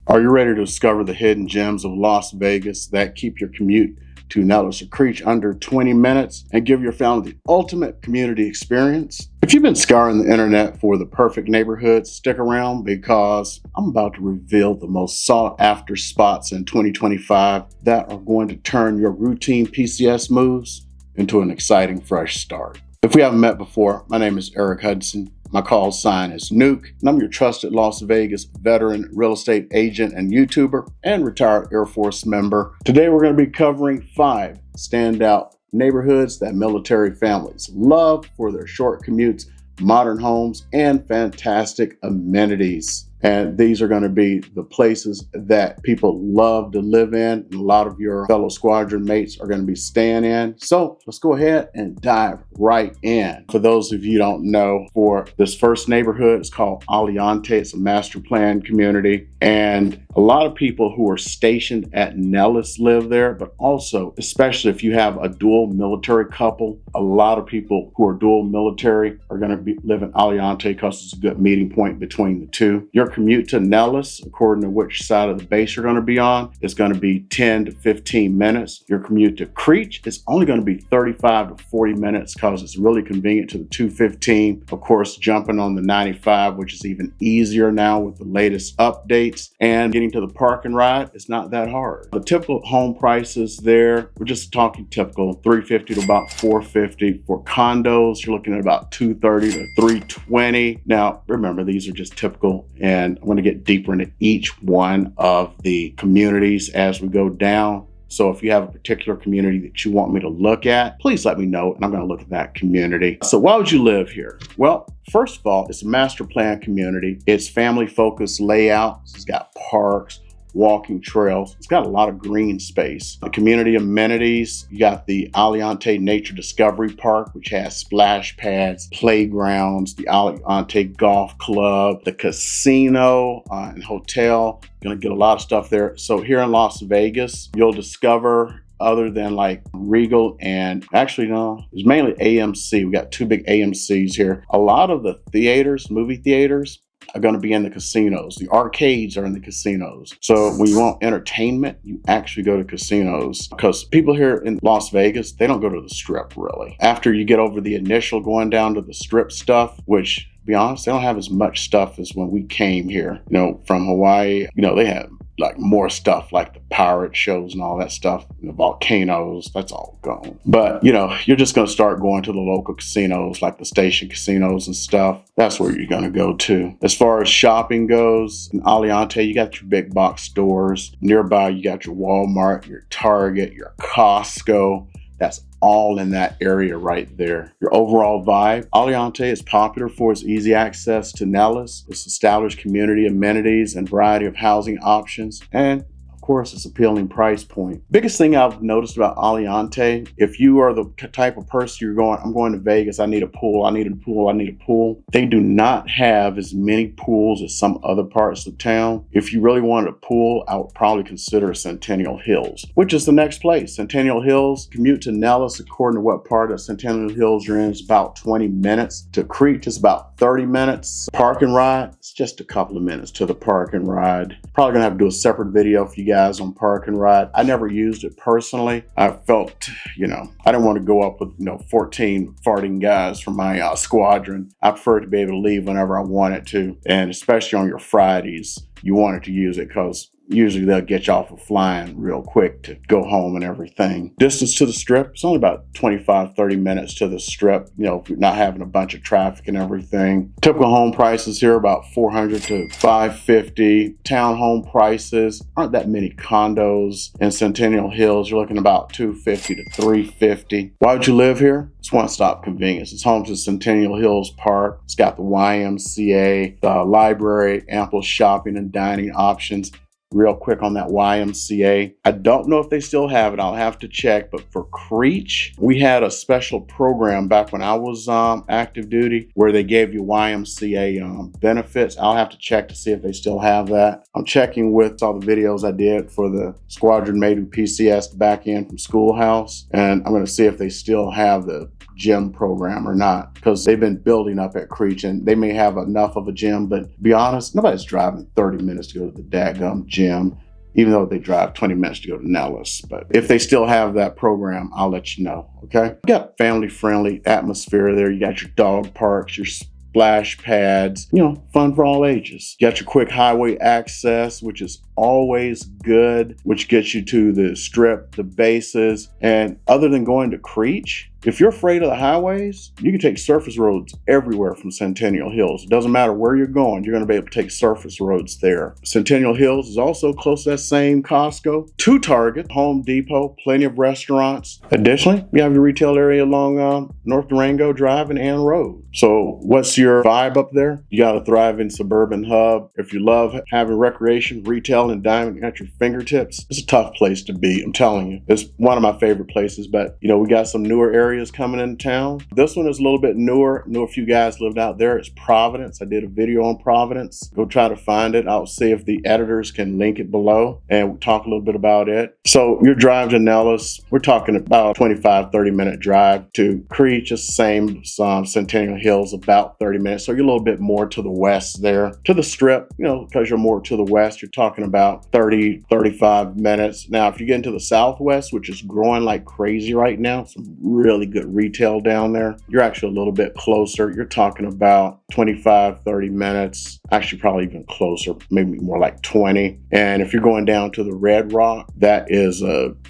Are you ready to discover the hidden gems of Las Vegas that keep your commute to Nellis or Creech under 20 minutes and give your family the ultimate community experience? If you've been scouring the internet for the perfect neighborhoods, stick around because I'm about to reveal the most sought after spots in 2025 that are going to turn your routine PCS moves into an exciting fresh start. If we haven't met before, my name is Eric Hudson. My call sign is Nuke, and I'm your trusted Las Vegas veteran real estate agent and YouTuber and retired Air Force member. Today we're going to be covering 5 standout neighborhoods that military families love for their short commutes, modern homes, and fantastic amenities. And these are going to be the places that people love to live in, and a lot of your fellow squadron mates are going to be staying in. So let's go ahead and dive right in. For those of you who don't know, for this first neighborhood, it's called Aliante. It's a master plan community. And a lot of people who are stationed at Nellis live there, but also, especially if you have a dual military couple, a lot of people who are dual military are going to live in Aliante because it's a good meeting point between the two. Your commute to Nellis, according to which side of the base you're going to be on, is going to be 10 to 15 minutes. Your commute to Creech is only going to be 35 to 40 minutes because it's really convenient to the 215. Of course, jumping on the 95, which is even easier now with the latest updates, and getting to the park and ride is not that hard. The typical home prices there, we're just talking typical, $350 to about $450. For condos, you're looking at about $230 to $320. Now, remember, these are just typical, and I'm going to get deeper into each one of the communities as we go down. So if you have a particular community that you want me to look at, please let me know, and I'm going to look at that community. So why would you live here? Well, first of all, it's a master plan community. It's family-focused layout. It's got parks, walking trails. It's got a lot of green space. The community amenities, you got the Aliante Nature Discovery Park, which has splash pads, playgrounds, the Aliante Golf Club, the casino and hotel. You're gonna get a lot of stuff there. So here in Las Vegas, you'll discover, other than like Regal and actually no, it's mainly AMC. We got 2 big AMCs here. A lot of the theaters, movie theaters, are going to be in the casinos. The arcades are in the casinos. So when you want entertainment, you actually go to casinos, because people here in Las Vegas, they don't go to the Strip really. After you get over the initial going down to the Strip stuff, which, to be honest, they don't have as much stuff as when we came here, from Hawaii. They have like more stuff like the pirate shows and all that stuff, and the volcanoes, that's all gone. But you're just going to start going to the local casinos, like the station casinos and stuff. That's where you're going to go to. As far as shopping goes, in Aliante, you got your big box stores. Nearby, you got your Walmart, your Target, your Costco. That's all in that area right there. Your overall vibe, Aliante is popular for its easy access to Nellis, its established community amenities and variety of housing options, and of course, its appealing price point. Biggest thing I've noticed about Aliante, if you are the type of person I'm going to Vegas, I need a pool, I need a pool, I need a pool. They do not have as many pools as some other parts of town. If you really wanted a pool, I would probably consider Centennial Hills, which is the next place. Centennial Hills, commute to Nellis, according to what part of Centennial Hills you're in, is about 20 minutes. To Creech is about 30 minutes. Park and ride, it's just a couple of minutes to the park and ride. Probably gonna have to do a separate video for you guys on park and ride. I never used it personally. I felt, I didn't want to go up with, 14 farting guys from my squadron. I prefer to be able to leave whenever I wanted to. And especially on your Fridays, you wanted to use it because usually they'll get you off of flying real quick to go home and everything. Distance to the Strip, it's only about 25, 30 minutes to the Strip, if you're not having a bunch of traffic and everything. Typical home prices here, about $400 to $550. Town home prices, aren't that many condos in Centennial Hills. You're looking about $250 to $350. Why would you live here? It's one-stop convenience. It's home to Centennial Hills Park. It's got the YMCA, the library, ample shopping and dining options. Real quick on that YMCA, I don't know if they still have it. I'll have to check. But for Creech, we had a special program back when I was active duty where they gave you YMCA benefits. I'll have to check to see if they still have that. I'm checking with all the videos I did for the squadron mate who PCS'd back in from Schoolhouse, and I'm going to see if they still have the gym program or not, because they've been building up at Creech and they may have enough of a gym, but to be honest, nobody's driving 30 minutes to go to the dadgum gym, even though they drive 20 minutes to go to Nellis. But if they still have that program, I'll let you know, okay? You got family-friendly atmosphere there. You got your dog parks, your splash pads, fun for all ages. You got your quick highway access, which is always good, which gets you to the strip, the bases. And other than going to Creech, if you're afraid of the highways, you can take surface roads everywhere from Centennial Hills. It doesn't matter where you're going, you're going to be able to take surface roads there. Centennial Hills is also close to that same Costco, 2 Target, Home Depot, plenty of restaurants. Additionally, you have your retail area along North Durango Drive and Ann Road. So what's your vibe up there? You got a thriving suburban hub. If you love having recreation, retail, and dining at your fingertips, it's a tough place to be, I'm telling you. It's one of my favorite places, but we got some newer areas coming into town. This one is a little bit newer. I know a few guys lived out there. It's Providence. I did a video on Providence. Go try to find it. I'll see if the editors can link it below and we'll talk a little bit about it. So your drive to Nellis, we're talking about 25, 30-minute drive. To Creech, it's the same. Centennial Hills, about 30 minutes. So you're a little bit more to the west there. To the strip, because you're more to the west, you're talking about 30, 35 minutes. Now, if you get into the southwest, which is growing like crazy right now, some really good retail down there, you're actually a little bit closer. You're talking about 25, 30 minutes, actually probably even closer, maybe more like 20. And if you're going down to the Red Rock, that is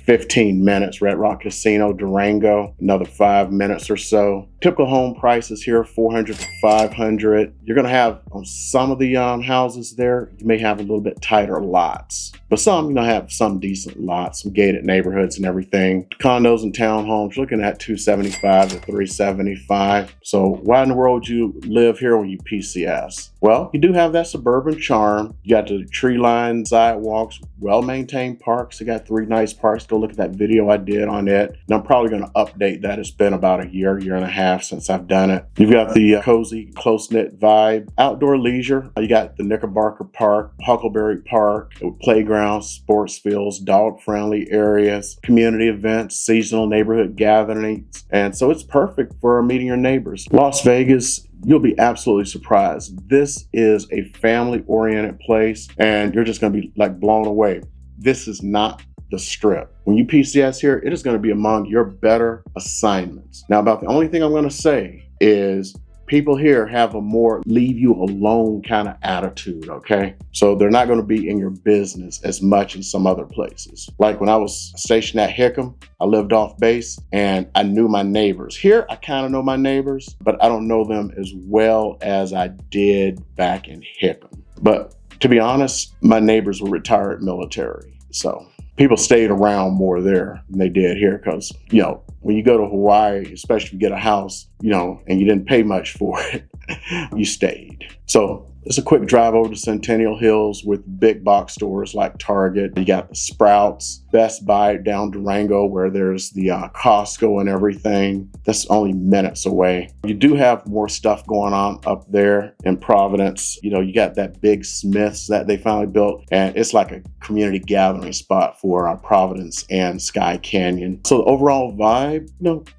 15 minutes. Red Rock Casino, Durango, another 5 minutes or so. Typical home prices here, $400 to $500. You're going to have on some of the houses there, you may have a little bit tighter lots, but some, have some decent lots, some gated neighborhoods and everything. Condos and townhomes, you're looking at $275 to $375. So why in the world would you live here when you PCS? Well, you do have that suburban charm. You got the tree-lined sidewalks, well-maintained parks. You got 3 nice parks. Go look at that video I did on it. And I'm probably going to update that. It's been about a year and a half since I've done it. You've got the cozy, close-knit vibe. Outdoor leisure, you got the Knickerbocker Park, Huckleberry Park, playgrounds, sports fields, dog-friendly areas, community events, seasonal neighborhood gatherings. And so it's perfect for meeting your neighbors. Las Vegas, you'll be absolutely surprised. This is a family-oriented place, and you're just going to be blown away. This is not the Strip. When you PCS here, it is going to be among your better assignments. Now, about the only thing I'm going to say is people here have a more leave you alone kind of attitude, okay? So they're not going to be in your business as much as some other places. Like when I was stationed at Hickam, I lived off base and I knew my neighbors. Here, I kind of know my neighbors, but I don't know them as well as I did back in Hickam. But to be honest, my neighbors were retired military. So people stayed around more there than they did here because, when you go to Hawaii, especially if you get a house, and you didn't pay much for it, you stayed. So it's a quick drive over to Centennial Hills with big box stores like Target. You got the Sprouts, Best Buy down Durango where there's the Costco and everything. That's only minutes away. You do have more stuff going on up there in Providence. You got that big Smith's that they finally built, and it's like a community gathering spot for Providence and Skye Canyon. So the overall vibe,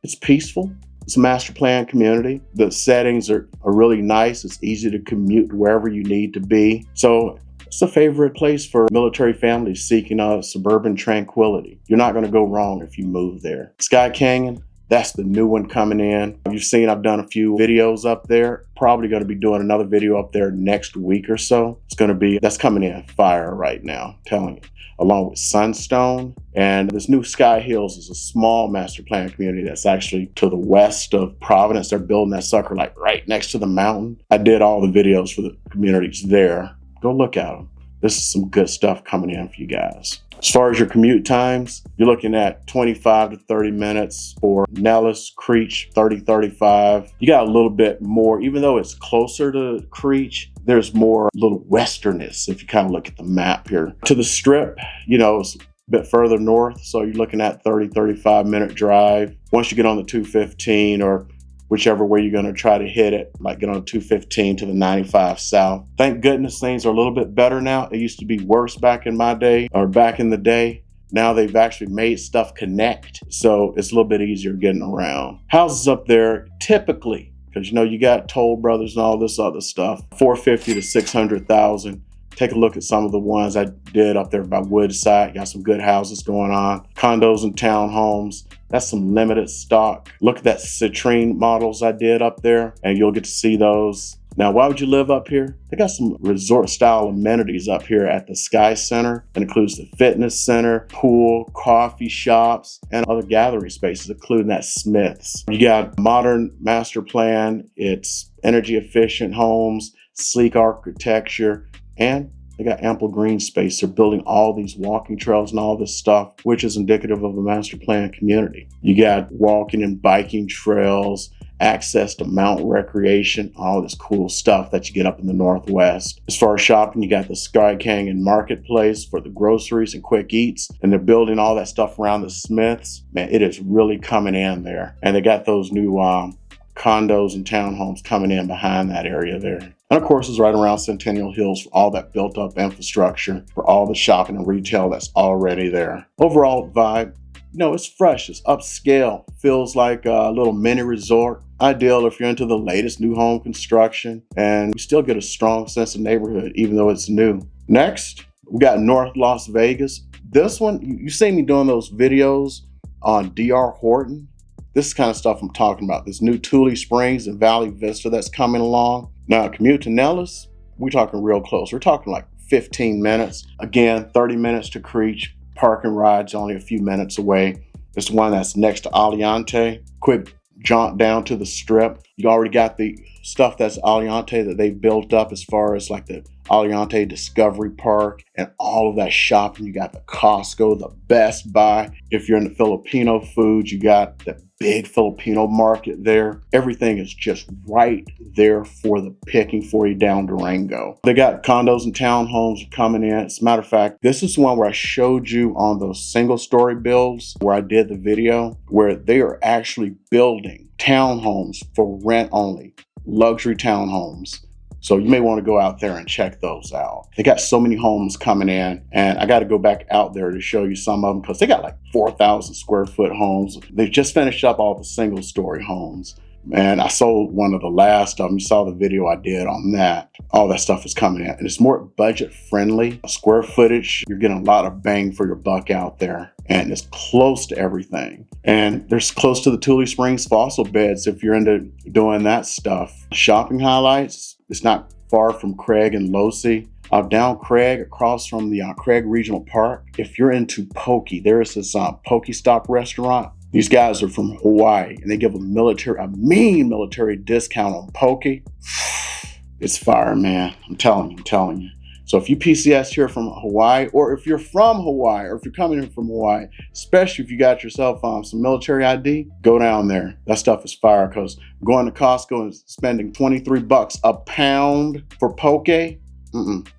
it's peaceful. It's a master plan community. The settings are really nice. It's easy to commute wherever you need to be. So it's a favorite place for military families seeking suburban tranquility. You're not going to go wrong if you move there. Skye Canyon, that's the new one coming in. You've seen I've done a few videos up there. Probably going to be doing another video up there next week or so. That's coming in fire right now, I'm telling you. Along with Sunstone. And this new Skye Hills is a small master plan community that's actually to the west of Providence. They're building that sucker right next to the mountain. I did all the videos for the communities there. Go look at them. This is some good stuff coming in for you guys. As far as your commute times, you're looking at 25 to 30 minutes for Nellis, Creech, 30, 35. You got a little bit more, even though it's closer to Creech, there's more little westernness if you kind of look at the map here. To the Strip, it's a bit further north, so you're looking at 30, 35 minute drive. Once you get on the 215 or whichever way you're going to try to hit it, like get on 215 to the 95 south. Thank goodness things are a little bit better now. It used to be worse back in the day. Now they've actually made stuff connect, so it's a little bit easier getting around. Houses up there typically, because you got Toll Brothers and all this other stuff, 450 to 600,000. Take a look at some of the ones I did up there by Woodside. Got some good houses going on. Condos and townhomes. That's some limited stock. Look at that citrine models I did up there, and you'll get to see those. Now, why would you live up here? They got some resort style amenities up here at the Skye Center. It includes the fitness center, pool, coffee shops, and other gathering spaces, including that Smith's. You got modern master plan. It's energy efficient homes, sleek architecture, and they got ample green space. They're building all these walking trails and all this stuff, which is indicative of a master plan community. You got walking and biking trails, access to mountain recreation, all this cool stuff that you get up in the Northwest. As far as shopping, you got the Skye Canyon Marketplace for the groceries and quick eats, and they're building all that stuff around the Smiths. Man, it is really coming in there. And they got those new condos and townhomes coming in behind that area there. And of course, it's right around Centennial Hills for all that built up infrastructure, for all the shopping and retail that's already there. Overall vibe, it's fresh, it's upscale, feels like a little mini resort. Ideal if you're into the latest new home construction, and you still get a strong sense of neighborhood even though it's new. Next, we got North Las Vegas. This one, you see me doing those videos on DR Horton. This is kind of stuff I'm talking about. This new Tule Springs and Valley Vista that's coming along. Now, commute to Nellis, we're talking real close. We're talking like 15 minutes. Again, 30 minutes to Creech. Parking ride's only a few minutes away. It's the one that's next to Aliante. Quick jaunt down to the Strip. You already got the stuff that's Aliante that they've built up as far as like the Aliante Discovery Park and all of that shopping. You got the Costco, the Best Buy. If you're into Filipino foods, you got the big Filipino market there. Everything is just right there for the picking for you down Durango. They got condos and townhomes coming in. As a matter of fact, this is the one where I showed you on those single story builds where I did the video, where they are actually building townhomes for rent only, luxury townhomes. So you may want to go out there and check those out. They got so many homes coming in, and I got to go back out there to show you some of them because they got like 4,000 square foot homes. They just finished up all the single story homes. And I sold one of the last of them. You saw the video I did on that. All that stuff is coming in. And it's more budget friendly. Square footage, you're getting a lot of bang for your buck out there. And it's close to everything. And there's close to the Tule Springs fossil beds if you're into doing that stuff. Shopping highlights, it's not far from Craig and Losee. Down Craig, across from the Craig Regional Park. If you're into poke, there is this Poke Stop restaurant. These guys are from Hawaii, and they give a mean military discount on poke. It's fire, man. I'm telling you. So if you PCS here from Hawaii, or if you're from Hawaii, or if you're coming in from Hawaii, especially if you got yourself some military ID, go down there. That stuff is fire, because going to Costco and spending $23 a pound for poke,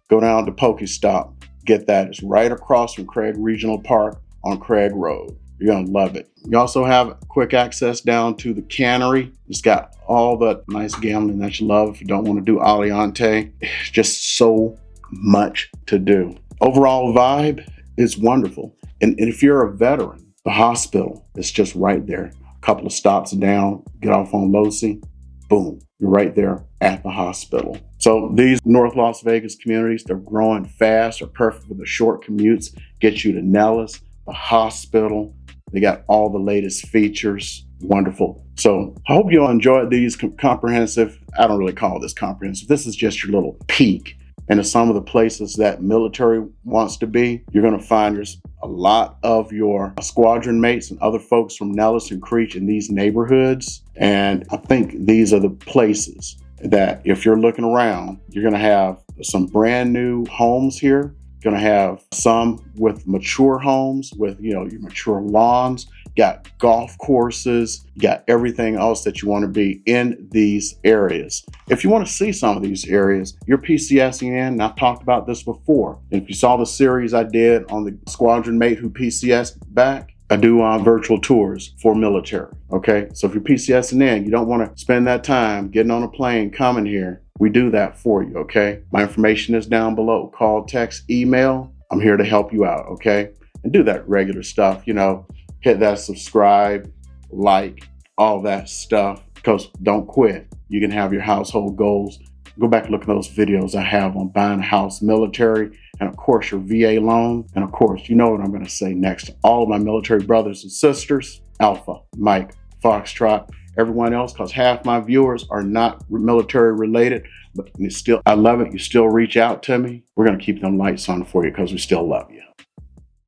go down to Poke Stop. Get that. It's right across from Craig Regional Park on Craig Road. You're going to love it. You also have quick access down to the cannery. It's got all the nice gambling that you love if you don't want to do Aliante. It's just so much to do. Overall vibe is wonderful. And if you're a veteran, the hospital is just right there. A couple of stops down, get off on Losee, boom, you're right there at the hospital. So these North Las Vegas communities, they're growing fast, are perfect for the short commutes, get you to Nellis, the hospital. They got all the latest features. Wonderful. So I hope you all enjoyed these comprehensive. I don't really call this comprehensive. This is just your little peek into some of the places that military wants to be. You're going to find there's a lot of your squadron mates and other folks from Nellis and Creech in these neighborhoods. And I think these are the places that if you're looking around, you're going to have some brand new homes here. Going to have some with mature homes with, your mature lawns, got golf courses, you got everything else that you want to be in these areas. If you want to see some of these areas, you're PCSing in, and I've talked about this before. If you saw the series I did on the squadron mate who PCSed back, I do virtual tours for military, okay? So if you're PCSing in, you don't want to spend that time getting on a plane, coming here, we do that for you, okay? My information is down below. Call, text, email. I'm here to help you out, okay? and do that regular stuff, hit that subscribe, like, all that stuff, because don't quit. You can have your household goals. Go back and look at those videos I have on buying a house, military, and of course your VA loan. And of course, you know what I'm going to say next to all of my military brothers and sisters: Alpha, Mike, Foxtrot, everyone else, because half my viewers are not military related, but still, I love it. You still reach out to me. We're going to keep them lights on for you because we still love you.